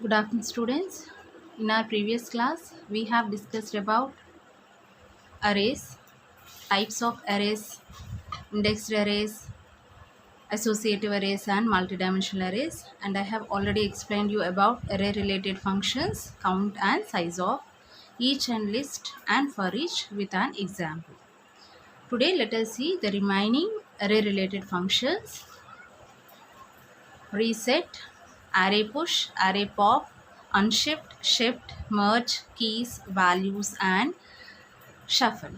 Good afternoon, students. In our previous class, we have discussed about arrays, types of arrays, indexed arrays, associative arrays, and multidimensional arrays. And I have already explained you about array-related functions, count and size of each and list and for each with an example. Today, let us see the remaining array-related functions: reset, array push, array pop, unshift, shift, merge, keys, values, and shuffle.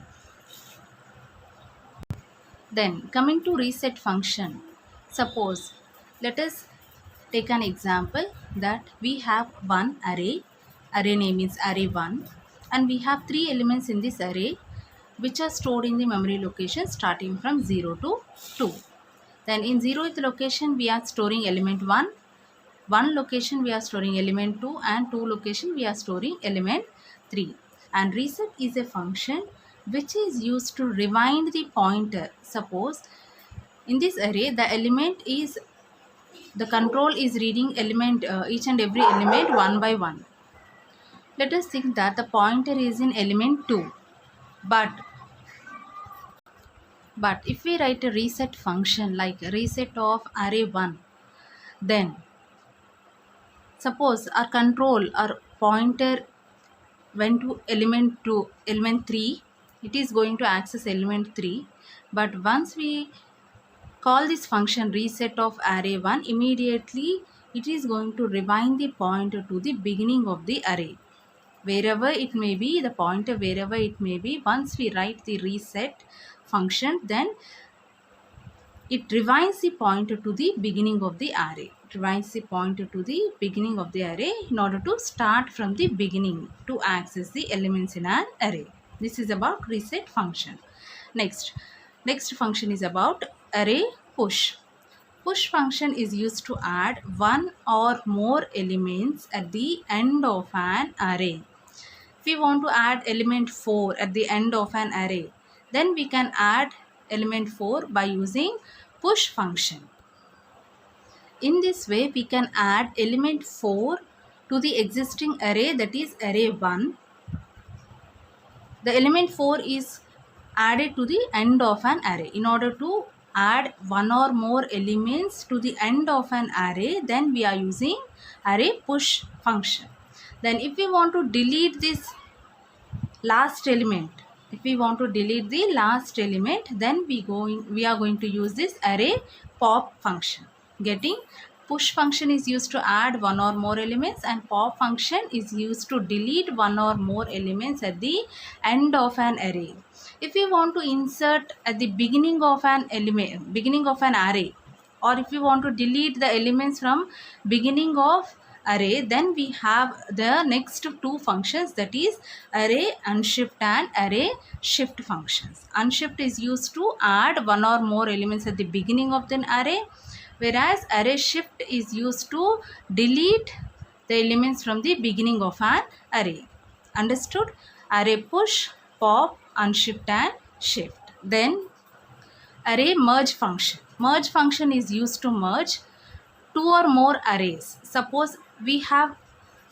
Then coming to reset function, suppose let us take an example that we have one array name is array1, and we have three elements in this array which are stored in the memory location starting from 0 to 2. Then in 0th location we are storing element 1, one location we are storing element 2, and 2 location we are storing element 3. And reset is a function which is used to rewind the pointer. Suppose in this array the control is reading element each and every element one by one. Let us think that the pointer is in element 2, but if we write a reset function like reset of array 1, then suppose our control or pointer went to element 3, it is going to access element 3. But once we call this function reset of array 1, immediately it is going to rewind the pointer to the beginning of the array. Wherever it may be, the pointer wherever it may be, once we write the reset function, then it rewinds the pointer to the beginning of the array. It rewinds the pointer to the beginning of the array in order to start from the beginning to access the elements in an array. This is about reset function. Next function is about array push. Push function is used to add one or more elements at the end of an array. If we want to add element 4 at the end of an array, then we can add element 4 by using push function. In this way, we can add element 4 to the existing array, that is array 1. The element 4 is added to the end of an array. In order to add one or more elements to the end of an array, then we are using array push function. Then if we want to delete this last element, then we are going to use this array pop function. Getting? Push function is used to add one or more elements, and pop function is used to delete one or more elements at the end of an array. If we want to insert at the beginning of an array, or if we want to delete the elements from beginning of array, then we have the next two functions, that is array unshift and array shift functions. Unshift is used to add one or more elements at the beginning of an array, whereas array shift is used to delete the elements from the beginning of an array. Understood? Array push, pop, unshift and shift. Then array merge function. Merge function is used to merge two or more arrays. Suppose we have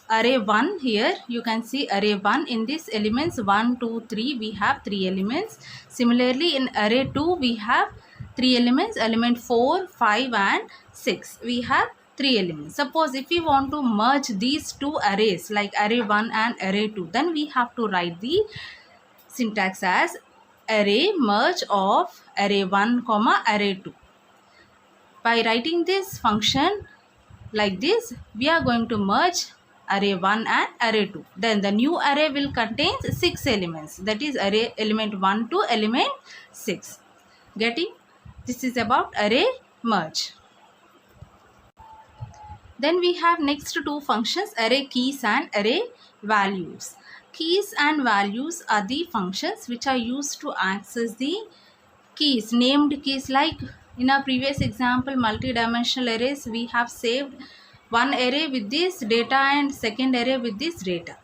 array 1 here. You can see array 1, in this elements 1, 2, 3, we have 3 elements. Similarly, in array 2 we have 3 elements, element 4, 5 and 6. We have 3 elements. Suppose if we want to merge these two arrays like array 1 and array 2, then we have to write the syntax as array merge of array 1 comma array 2. By writing this function like this, we are going to merge array 1 and array 2. Then the new array will contain 6 elements, that is array element 1 to element 6. Getting? This is about array merge. Then we have next two functions, array keys and array values. Keys and values are the functions which are used to access the keys, named keys. Like in our previous example, multi-dimensional arrays, we have saved one array with this data and second array with this data.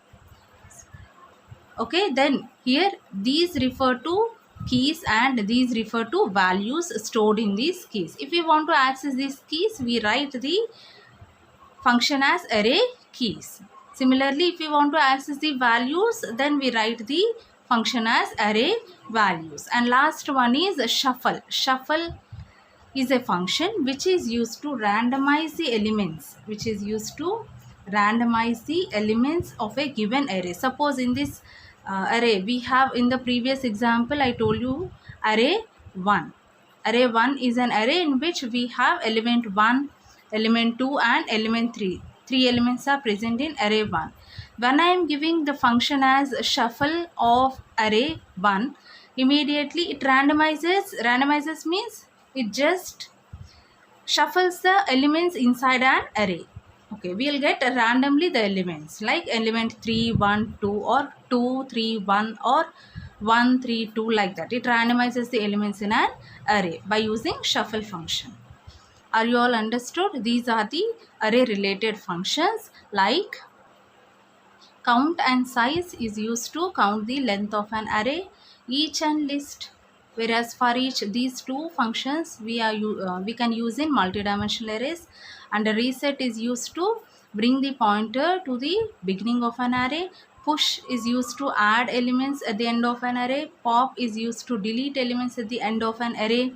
Okay, then here these refer to keys and these refer to values stored in these keys. If we want to access these keys, we write the function as array keys. Similarly, if we want to access the values, then we write the function as array values. And last one is shuffle. Shuffle is a function which is used to randomize the elements, of a given array. Suppose in this array, we have, in the previous example I told you, array 1. Array 1 is an array in which we have element 1, element 2 and element 3. 3 elements are present in array 1. When I am giving the function as shuffle of array 1, immediately it randomizes. Randomizes means it just shuffles the elements inside an array. Okay, we will get randomly the elements like element 3, 1, 2 or 2, 3, 1 or 1, 3, 2 like that. It randomizes the elements in an array by using shuffle function. Are you all understood? These are the array related functions. Like count and size is used to count the length of an array. Each and list, whereas for each these two functions we can use in multidimensional arrays. And reset is used to bring the pointer to the beginning of an array. Push is used to add elements at the end of an array. Pop is used to delete elements at the end of an array.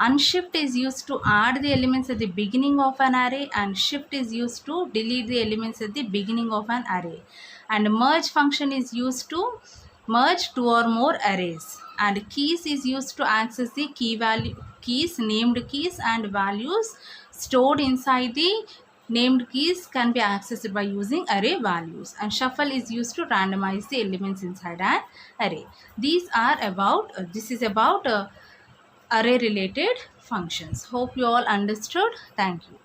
Unshift is used to add the elements at the beginning of an array, and shift is used to delete the elements at the beginning of an array. And merge function is used to merge two or more arrays. And keys is used to access the named keys and values stored inside the named keys can be accessed by using array values. And shuffle is used to randomize the elements inside an array. This is about array related functions. Hope you all understood. Thank you.